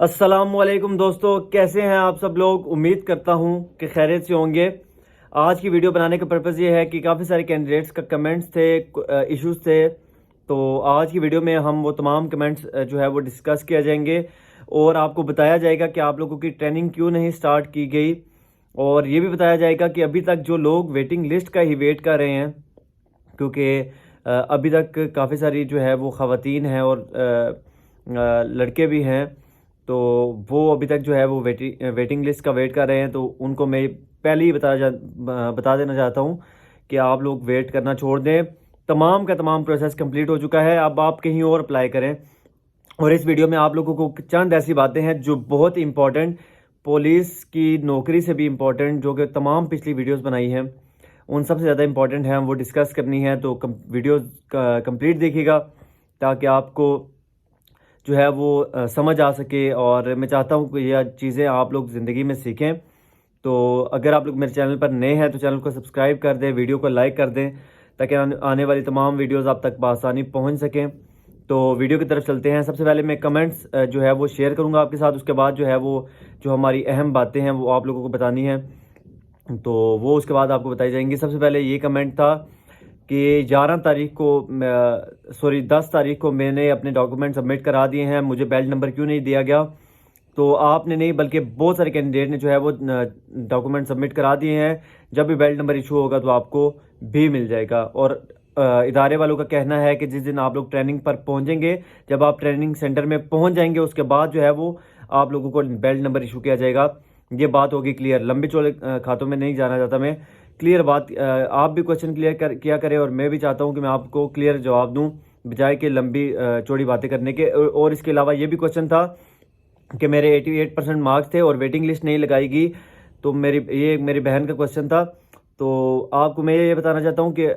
السلام علیکم دوستو، کیسے ہیں آپ سب لوگ؟ امید کرتا ہوں کہ خیریت سے ہوں گے۔ آج کی ویڈیو بنانے کا پرپس یہ ہے کہ کافی سارے کینڈیڈیٹس کا کمنٹس تھے، ایشوز تھے، تو آج کی ویڈیو میں ہم وہ تمام کمنٹس جو ہے وہ ڈسکس کیا جائیں گے اور آپ کو بتایا جائے گا کہ آپ لوگوں کی ٹریننگ کیوں نہیں سٹارٹ کی گئی، اور یہ بھی بتایا جائے گا کہ ابھی تک جو لوگ ویٹنگ لسٹ کا ہی ویٹ کر رہے ہیں، کیونکہ ابھی تک کافی ساری جو ہے وہ خواتین ہیں اور لڑکے بھی ہیں، تو وہ ابھی تک جو ہے وہ ویٹنگ لسٹ کا ویٹ کر رہے ہیں، تو ان کو میں پہلے ہی بتا دینا چاہتا ہوں کہ آپ لوگ ویٹ کرنا چھوڑ دیں۔ تمام کا تمام پروسیس کمپلیٹ ہو چکا ہے، اب آپ کہیں اور اپلائی کریں۔ اور اس ویڈیو میں آپ لوگوں کو چند ایسی باتیں ہیں جو بہت امپورٹنٹ، پولیس کی نوکری سے بھی امپورٹنٹ، جو کہ تمام پچھلی ویڈیوز بنائی ہیں ان سب سے زیادہ امپورٹنٹ ہیں، وہ ڈسکس کرنی ہے، تو ویڈیوز کمپلیٹ دیکھیے گا تاکہ آپ کو جو ہے وہ سمجھ آ سکے، اور میں چاہتا ہوں کہ یہ چیزیں آپ لوگ زندگی میں سیکھیں۔ تو اگر آپ لوگ میرے چینل پر نئے ہیں تو چینل کو سبسکرائب کر دیں، ویڈیو کو لائک کر دیں تاکہ آنے والی تمام ویڈیوز آپ تک بآسانی پہنچ سکیں۔ تو ویڈیو کی طرف چلتے ہیں۔ سب سے پہلے میں کمنٹس جو ہے وہ شیئر کروں گا آپ کے ساتھ، اس کے بعد جو ہے وہ جو ہماری اہم باتیں ہیں وہ آپ لوگوں کو بتانی ہیں، تو وہ اس کے بعد آپ کو بتائی جائیں گی۔ سب سے پہلے یہ کمنٹ تھا کہ 10 تاریخ کو میں نے اپنے ڈاکومنٹ سبمٹ کرا دیے ہیں، مجھے بیلٹ نمبر کیوں نہیں دیا گیا؟ تو آپ نے نہیں بلکہ بہت سارے کینڈیڈیٹ نے جو ہے وہ ڈاکومنٹ سبمٹ کرا دیے ہیں۔ جب بھی بیلٹ نمبر ایشو ہوگا تو آپ کو بھی مل جائے گا، اور ادارے والوں کا کہنا ہے کہ جس دن آپ لوگ ٹریننگ پر پہنچیں گے، جب آپ ٹریننگ سینٹر میں پہنچ جائیں گے، اس کے بعد جو ہے وہ آپ لوگوں کو بیلٹ نمبر ایشو کیا جائے گا۔ یہ بات ہوگی کلیئر، لمبے چوڑے کھاتوں میں نہیں جانا چاہتا میں، کلیئر بات۔ آپ بھی کوشچن کلیئر کیا کریں، اور میں بھی چاہتا ہوں کہ میں آپ کو کلیئر جواب دوں بجائے کہ لمبی چوڑی باتیں کرنے کے۔ اور اس کے علاوہ یہ بھی کوشچن تھا کہ میرے 88% مارکس تھے اور ویٹنگ لسٹ نہیں لگائی گئی، تو میری بہن کا کوشچن تھا۔ تو آپ کو میں یہ بتانا چاہتا ہوں کہ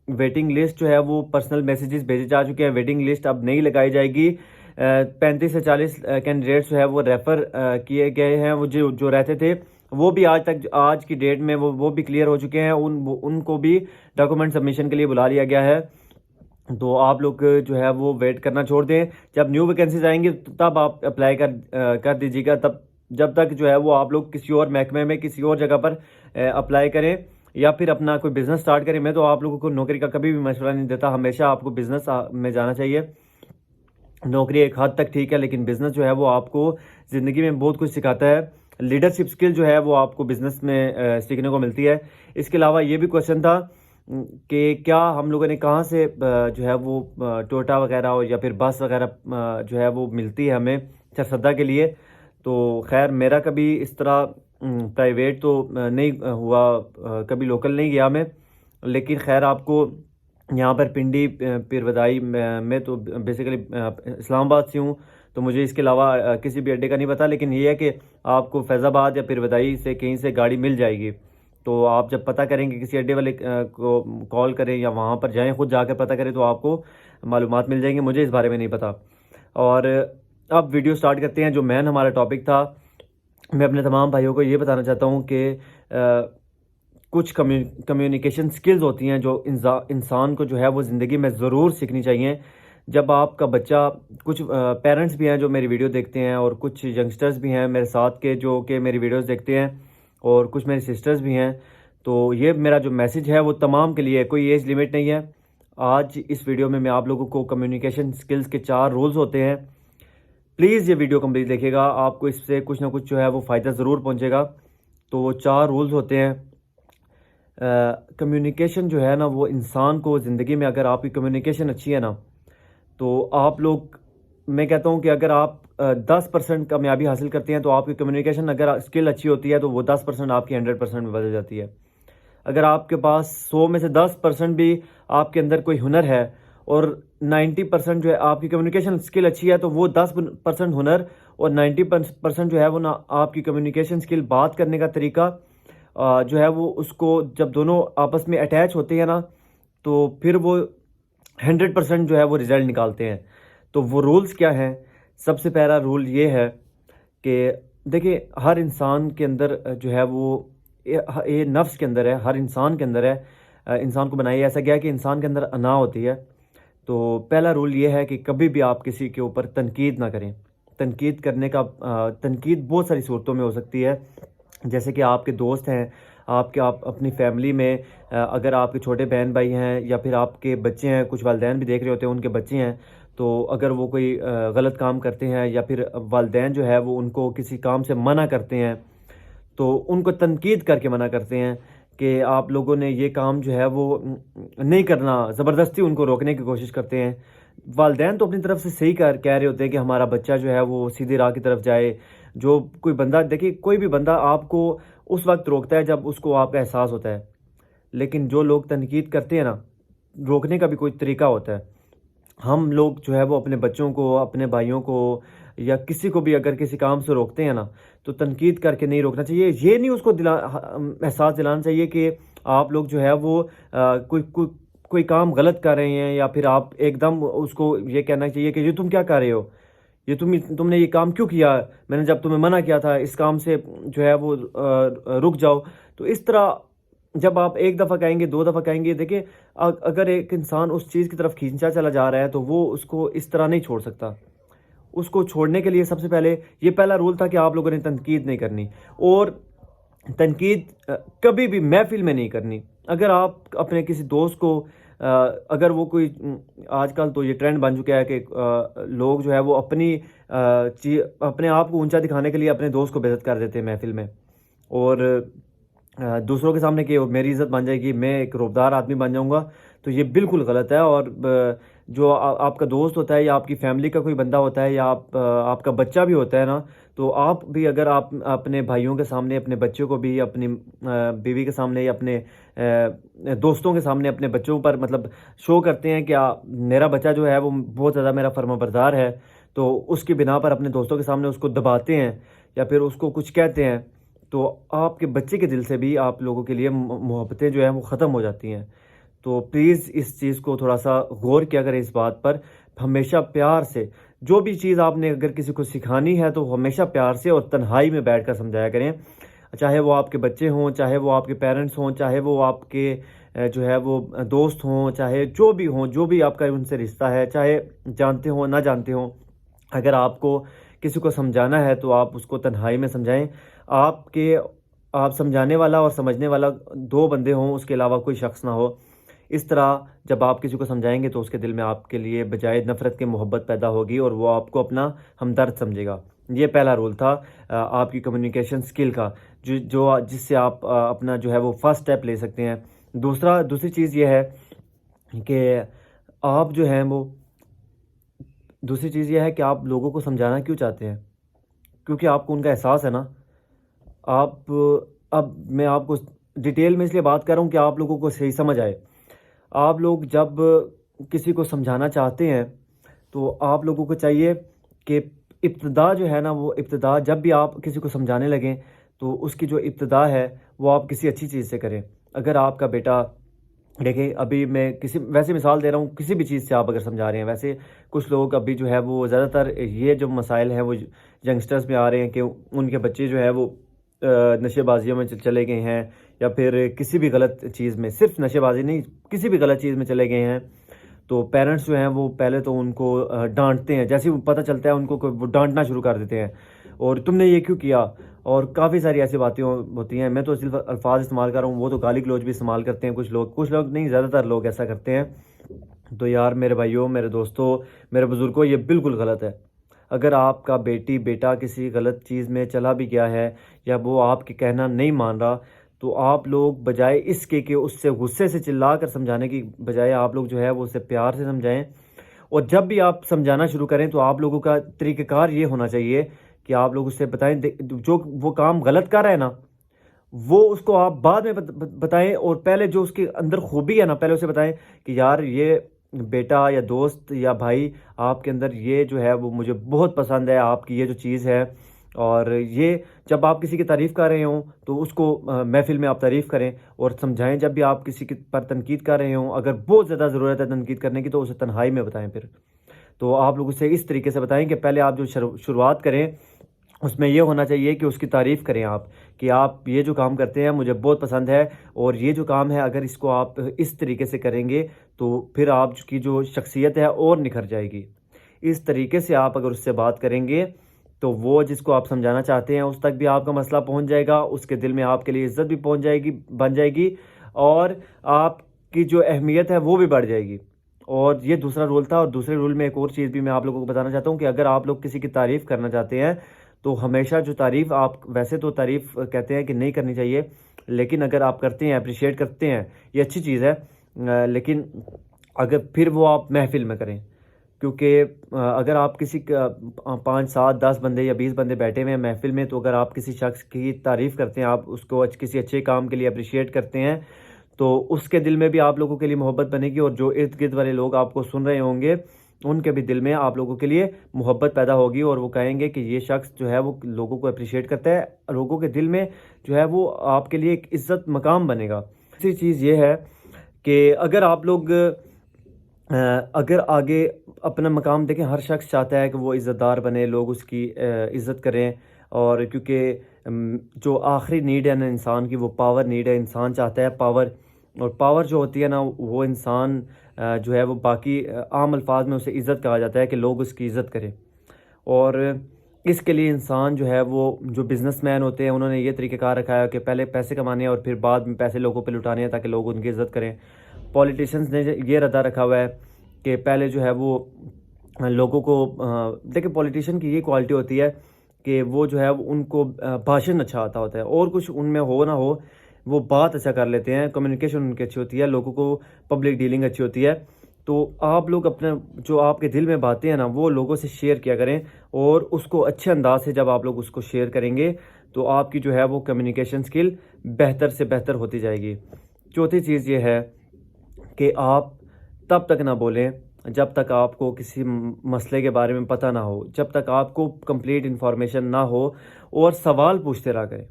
ویٹنگ لسٹ جو ہے وہ پرسنل میسیجز بھیجے جا چکے ہیں، ویٹنگ لسٹ اب نہیں لگائی جائے گی۔ 35 سے 40 کینڈیڈیٹس جو ہے وہ ریفر کیے گئے ہیں، وہ جو رہتے تھے وہ بھی آج کی ڈیٹ میں وہ بھی کلیئر ہو چکے ہیں، ان کو بھی ڈاکومنٹ سبمیشن کے لیے بلا لیا گیا ہے۔ تو آپ لوگ جو ہے وہ ویٹ کرنا چھوڑ دیں، جب نیو ویکینسیز آئیں گی تب آپ اپلائی کر دیجیے گا، جب تک جو ہے وہ آپ لوگ کسی اور محکمے میں کسی اور جگہ پر اپلائی کریں یا پھر اپنا کوئی بزنس سٹارٹ کریں۔ میں تو آپ لوگوں کو نوکری کا کبھی بھی مشورہ نہیں دیتا، ہمیشہ آپ کو بزنس میں جانا چاہیے۔ نوکری ایک حد تک ٹھیک ہے، لیکن بزنس جو ہے وہ آپ کو زندگی میں بہت کچھ سکھاتا ہے، لیڈرشپ سکل جو ہے وہ آپ کو بزنس میں سیکھنے کو ملتی ہے۔ اس کے علاوہ یہ بھی کوشچن تھا کہ کیا ہم لوگوں نے کہاں سے جو ہے وہ ٹوٹا وغیرہ یا پھر بس وغیرہ جو ہے وہ ملتی ہے ہمیں سرسدہ کے لیے۔ تو خیر میرا کبھی اس طرح پرائیویٹ تو نہیں ہوا، کبھی لوکل نہیں گیا میں، لیکن خیر آپ کو یہاں پر پنڈی پیرودائی میں تو بیسیکلی اسلام آباد سے ہوں، تو مجھے اس کے علاوہ کسی بھی اڈے کا نہیں پتہ، لیکن یہ ہے کہ آپ کو فیض آباد یا پیرودائی سے کہیں سے گاڑی مل جائے گی، تو آپ جب پتہ کریں گے کسی اڈے والے کو کال کریں یا وہاں پر جائیں، خود جا کر پتہ کریں، تو آپ کو معلومات مل جائیں گی، مجھے اس بارے میں نہیں پتہ۔ اور اب ویڈیو سٹارٹ کرتے ہیں۔ جو مین ہمارا ٹاپک تھا، میں اپنے تمام بھائیوں کو یہ بتانا چاہتا ہوں کہ کچھ کمیونیکیشن سکلز ہوتی ہیں جو انسان کو جو ہے وہ زندگی میں ضرور سیکھنی چاہیے۔ جب آپ کا بچہ، کچھ پیرنٹس بھی ہیں جو میری ویڈیو دیکھتے ہیں، اور کچھ ینگسٹرز بھی ہیں میرے ساتھ کے جو کہ میری ویڈیوز دیکھتے ہیں، اور کچھ میری سسٹرز بھی ہیں، تو یہ میرا جو میسج ہے وہ تمام کے لیے ہے، کوئی ایج لیمٹ نہیں ہے۔ آج اس ویڈیو میں آپ لوگوں کو کمیونیکیشن سکلز کے 4 رولز ہوتے ہیں، پلیز یہ ویڈیو کمپلیٹ دیکھیے گا، آپ کو اس سے کچھ نہ کچھ جو ہے وہ فائدہ ضرور پہنچے گا۔ تو وہ 4 رولز ہوتے ہیں۔ کمیونیکیشن جو ہے نا وہ انسان کو زندگی میں، اگر آپ کی کمیونیکیشن اچھی ہے نا، تو آپ لوگ، میں کہتا ہوں کہ اگر آپ 10% کامیابی حاصل کرتے ہیں تو آپ کی کمیونیکیشن اگر اسکل اچھی ہوتی ہے تو وہ 10% آپ کی 100% میں بدل جاتی ہے۔ اگر آپ کے پاس 100 میں سے 10% بھی آپ کے اندر کوئی ہنر ہے اور 90% جو ہے آپ کی کمیونیکیشن اسکل اچھی ہے، تو وہ 10% ہنر اور 90% جو ہے وہ نا آپ کی کمیونیکیشن اسکل، بات کرنے کا طریقہ جو ہے وہ، اس کو جب دونوں آپس میں اٹیچ ہوتے ہیں نا، تو پھر وہ 100% جو ہے وہ رزلٹ نکالتے ہیں۔ تو وہ رولز کیا ہیں؟ سب سے پہلا رول یہ ہے کہ دیکھیں، ہر انسان کے اندر جو ہے وہ، یہ نفس کے اندر ہے، ہر انسان کے اندر ہے، انسان کو بنایا ایسا گیا کہ انسان کے اندر انا ہوتی ہے۔ تو پہلا رول یہ ہے کہ کبھی بھی آپ کسی کے اوپر تنقید نہ کریں، تنقید کرنے کا تنقید بہت ساری صورتوں میں ہو سکتی ہے، جیسے کہ آپ کے دوست ہیں، آپ اپنی فیملی میں اگر آپ کے چھوٹے بہن بھائی ہیں یا پھر آپ کے بچے ہیں، کچھ والدین بھی دیکھ رہے ہوتے ہیں، ان کے بچے ہیں، تو اگر وہ کوئی غلط کام کرتے ہیں یا پھر والدین جو ہے وہ ان کو کسی کام سے منع کرتے ہیں، تو ان کو تنقید کر کے منع کرتے ہیں کہ آپ لوگوں نے یہ کام جو ہے وہ نہیں کرنا، زبردستی ان کو روکنے کی کوشش کرتے ہیں۔ والدین تو اپنی طرف سے صحیح کہہ رہے ہوتے ہیں کہ ہمارا بچہ جو ہے وہ سیدھی راہ کی طرف جائے۔ جو کوئی بندہ دیکھیے، کوئی بھی بندہ آپ کو اس وقت روکتا ہے جب اس کو آپ کا احساس ہوتا ہے، لیکن جو لوگ تنقید کرتے ہیں نا، روکنے کا بھی کوئی طریقہ ہوتا ہے۔ ہم لوگ جو ہے وہ اپنے بچوں کو، اپنے بھائیوں کو یا کسی کو بھی اگر کسی کام سے روکتے ہیں نا، تو تنقید کر کے نہیں روکنا چاہیے۔ یہ نہیں اس کو احساس دلانا چاہیے کہ آپ لوگ جو ہے وہ کوئی کام غلط کر رہے ہیں، یا پھر آپ ایک دم اس کو یہ کہنا چاہیے کہ یہ تم کیا کر رہے ہو، یہ تم نے یہ کام کیوں کیا، میں نے جب تمہیں منع کیا تھا اس کام سے جو ہے وہ رک جاؤ۔ تو اس طرح جب آپ ایک دفعہ کہیں گے، دو دفعہ کہیں گے، دیکھیں اگر ایک انسان اس چیز کی طرف کھینچا چلا جا رہا ہے تو وہ اس کو اس طرح نہیں چھوڑ سکتا۔ اس کو چھوڑنے کے لیے سب سے پہلے یہ پہلا رول تھا کہ آپ لوگوں نے تنقید نہیں کرنی، اور تنقید کبھی بھی محفل میں نہیں کرنی۔ اگر آپ اپنے کسی دوست کو اگر وہ کوئی آج کل تو یہ ٹرینڈ بن چکا ہے کہ لوگ جو ہے وہ اپنے آپ کو اونچا دکھانے کے لیے اپنے دوست کو بے عزت کر دیتے ہیں محفل میں، اور دوسروں کے سامنے کہ میری عزت بن جائے گی، میں ایک روبدار آدمی بن جاؤں گا، تو یہ بالکل غلط ہے۔ اور جو آپ کا دوست ہوتا ہے یا آپ کی فیملی کا کوئی بندہ ہوتا ہے یا آپ کا بچہ بھی ہوتا ہے نا، تو آپ بھی اگر آپ اپنے بھائیوں کے سامنے، اپنے بچوں کو بھی، اپنی بیوی کے سامنے یا اپنے دوستوں کے سامنے اپنے بچوں پر مطلب شو کرتے ہیں کہ میرا بچہ جو ہے وہ بہت زیادہ میرا فرما بردار ہے، تو اس کی بنا پر اپنے دوستوں کے سامنے اس کو دباتے ہیں یا پھر اس کو کچھ کہتے ہیں، تو آپ کے بچے کے دل سے بھی آپ لوگوں کے لیے محبتیں جو ہیں وہ ختم ہو جاتی ہیں۔ تو پلیز اس چیز کو تھوڑا سا غور کیا کریں، اس بات پر ہمیشہ پیار سے جو بھی چیز آپ نے اگر کسی کو سکھانی ہے تو ہمیشہ پیار سے اور تنہائی میں بیٹھ کر سمجھایا کریں، چاہے وہ آپ کے بچے ہوں، چاہے وہ آپ کے پیرنٹس ہوں، چاہے وہ آپ کے جو ہے وہ دوست ہوں، چاہے جو بھی ہوں، جو بھی آپ کا ان سے رشتہ ہے، چاہے جانتے ہوں نہ جانتے ہوں، اگر آپ کو کسی کو سمجھانا ہے تو آپ اس کو تنہائی میں سمجھائیں۔ آپ سمجھانے والا اور سمجھنے والا دو بندے ہوں، اس کے علاوہ کوئی شخص نہ ہو۔ اس طرح جب آپ کسی کو سمجھائیں گے تو اس کے دل میں آپ کے لیے بجائے نفرت کے محبت پیدا ہوگی، اور وہ آپ کو اپنا ہمدرد سمجھے گا۔ یہ پہلا رول تھا آپ کی کمیونیکیشن سکل کا، جس سے آپ اپنا جو ہے وہ فرسٹ سٹیپ لے سکتے ہیں۔ دوسری چیز یہ ہے کہ آپ جو ہیں وہ دوسری چیز یہ ہے کہ آپ لوگوں کو سمجھانا کیوں چاہتے ہیں، کیونکہ آپ کو ان کا احساس ہے نا۔ اب میں آپ کو ڈیٹیل میں اس لیے بات کر رہا ہوں کہ آپ لوگوں کو صحیح سمجھ آئے۔ آپ لوگ جب کسی کو سمجھانا چاہتے ہیں تو آپ لوگوں کو چاہیے کہ ابتدا جو ہے نا، وہ ابتدا جب بھی آپ کسی کو سمجھانے لگیں تو اس کی جو ابتدا ہے وہ آپ کسی اچھی چیز سے کریں۔ اگر آپ کا بیٹا، دیکھیں ابھی میں ویسے مثال دے رہا ہوں، کسی بھی چیز سے آپ اگر سمجھا رہے ہیں، ویسے کچھ لوگ ابھی جو ہے وہ زیادہ تر یہ جو مسائل ہیں وہ ینگسٹرز میں آ رہے ہیں کہ ان کے بچے جو ہے وہ نشے بازیوں میں چلے گئے ہیں، یا پھر کسی بھی غلط چیز میں، صرف نشے بازی نہیں، کسی بھی غلط چیز میں چلے گئے ہیں، تو پیرنٹس جو ہیں وہ پہلے تو ان کو ڈانٹتے ہیں، جیسے وہ پتہ چلتا ہے ان کو وہ ڈانٹنا شروع کر دیتے ہیں، اور تم نے یہ کیوں کیا، اور کافی ساری ایسی باتیں ہوتی ہیں۔ میں تو صرف الفاظ استعمال کر رہا ہوں، وہ تو گالی گلوچ بھی استعمال کرتے ہیں کچھ لوگ نہیں، زیادہ تر لوگ ایسا کرتے ہیں۔ تو یار میرے بھائیوں، میرے دوستوں، میرے بزرگوں، یہ بالکل غلط ہے۔ اگر آپ کا بیٹا کسی غلط چیز میں چلا بھی گیا ہے یا وہ آپ کے کہنا نہیں مان رہا، تو آپ لوگ بجائے اس کے کہ اس سے غصے سے چلا کر سمجھانے کی بجائے آپ لوگ جو ہے وہ اسے پیار سے سمجھائیں۔ اور جب بھی آپ سمجھانا شروع کریں تو آپ لوگوں کا طریقہ کار یہ ہونا چاہیے کہ آپ لوگ اسے بتائیں، جو وہ کام غلط کر رہا ہے نا، وہ اس کو آپ بعد میں بتائیں، اور پہلے جو اس کے اندر خوبی ہے نا، پہلے اسے بتائیں کہ یار یہ بیٹا یا دوست یا بھائی، آپ کے اندر یہ جو ہے وہ مجھے بہت پسند ہے، آپ کی یہ جو چیز ہے۔ اور یہ جب آپ کسی کی تعریف کر رہے ہوں تو اس کو محفل میں آپ تعریف کریں اور سمجھائیں۔ جب بھی آپ کسی پر تنقید کر رہے ہوں، اگر بہت زیادہ ضرورت ہے تنقید کرنے کی تو اسے تنہائی میں بتائیں۔ پھر تو آپ لوگ اسے اس طریقے سے بتائیں کہ پہلے آپ جو شروعات کریں اس میں یہ ہونا چاہیے کہ اس کی تعریف کریں آپ، کہ آپ یہ جو کام کرتے ہیں مجھے بہت پسند ہے، اور یہ جو کام ہے اگر اس کو آپ اس طریقے سے کریں گے تو پھر آپ کی جو شخصیت ہے اور نکھر جائے گی۔ اس طریقے سے آپ اگر اس سے بات کریں گے تو وہ جس کو آپ سمجھانا چاہتے ہیں اس تک بھی آپ کا مسئلہ پہنچ جائے گا، اس کے دل میں آپ کے لیے عزت بھی بن جائے گی، اور آپ کی جو اہمیت ہے وہ بھی بڑھ جائے گی۔ اور یہ دوسرا رول تھا۔ اور دوسرے رول میں ایک اور چیز بھی میں آپ لوگوں کو بتانا چاہتا ہوں کہ اگر آپ لوگ کسی کی تعریف کرنا چاہتے ہیں تو ہمیشہ جو تعریف آپ، ویسے تو تعریف کہتے ہیں کہ نہیں کرنی چاہیے، لیکن اگر آپ کرتے ہیں، اپریشیٹ کرتے ہیں، یہ اچھی چیز ہے، لیکن اگر پھر وہ آپ محفل میں کریں، کیونکہ اگر آپ کسی 5 7 10 بندے یا 20 بندے بیٹھے ہوئے ہیں محفل میں، تو اگر آپ کسی شخص کی تعریف کرتے ہیں، آپ اس کو کسی اچھے کام کے لیے اپریشیٹ کرتے ہیں، تو اس کے دل میں بھی آپ لوگوں کے لیے محبت بنے گی، اور جو ارد گرد والے لوگ آپ کو سن رہے ہوں گے ان کے بھی دل میں آپ لوگوں کے لیے محبت پیدا ہوگی، اور وہ کہیں گے کہ یہ شخص جو ہے وہ لوگوں کو اپریشیٹ کرتا ہے، لوگوں کے دل میں جو ہے وہ آپ کے لیے ایک عزت مقام بنے گا۔ دوسری چیز یہ ہے کہ اگر آپ لوگ اگر آگے اپنا مقام دیکھیں، ہر شخص چاہتا ہے کہ وہ عزت دار بنے، لوگ اس کی عزت کریں، اور کیونکہ جو آخری نیڈ ہے نا انسان کی، وہ پاور نیڈ ہے۔ انسان چاہتا ہے پاور، اور پاور جو ہوتی ہے نا وہ انسان جو ہے وہ باقی عام الفاظ میں اسے عزت کہا جاتا ہے کہ لوگ اس کی عزت کریں، اور اس کے لیے انسان جو ہے وہ، جو بزنس مین ہوتے ہیں انہوں نے یہ طریقہ کار رکھا ہے کہ پہلے پیسے کمانے ہیں اور پھر بعد میں پیسے لوگوں پہ لٹانے ہیں تاکہ لوگ ان کی عزت کریں۔ پولیٹیشنز نے یہ ردہ رکھا ہوا ہے کہ پہلے جو ہے وہ لوگوں کو دیکھیں، پولیٹیشین کی یہ کوالٹی ہوتی ہے کہ وہ جو ہے ان کو بھاشن اچھا آتا ہوتا ہے، اور کچھ ان میں ہو نہ ہو وہ بات اچھا کر لیتے ہیں، کمیونیکیشن ان کی اچھی ہوتی ہے، لوگوں کو پبلک ڈیلنگ اچھی ہوتی ہے۔ تو آپ لوگ اپنے جو آپ کے دل میں باتیں ہیں نا وہ لوگوں سے شیئر کیا کریں، اور اس کو اچھے انداز سے جب آپ لوگ اس کو شیئر کریں گے تو آپ کی جو ہے وہ کمیونیکیشن سکل بہتر سے بہتر ہوتی جائے گی۔ چوتھی چیز یہ ہے کہ آپ تب تک نہ بولیں جب تک آپ کو کسی مسئلے کے بارے میں پتہ نہ ہو، جب تک آپ کو کمپلیٹ انفارمیشن نہ ہو، اور سوال پوچھتے رہا کریں۔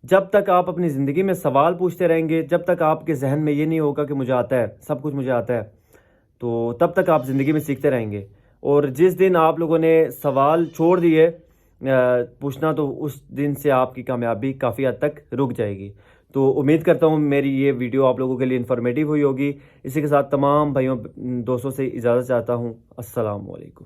جب تک آپ اپنی زندگی میں سوال پوچھتے رہیں گے، جب تک آپ کے ذہن میں یہ نہیں ہوگا کہ مجھے آتا ہے، سب کچھ مجھے آتا ہے، تو تب تک آپ زندگی میں سیکھتے رہیں گے۔ اور جس دن آپ لوگوں نے سوال چھوڑ دیے پوچھنا، تو اس دن سے آپ کی کامیابی کافی حد تک رک جائے گی۔ تو امید کرتا ہوں میری یہ ویڈیو آپ لوگوں کے لیے انفارمیٹیو ہوئی ہوگی۔ اسی کے ساتھ تمام بھائیوں دوستوں سے اجازت چاہتا ہوں۔ السلام علیکم۔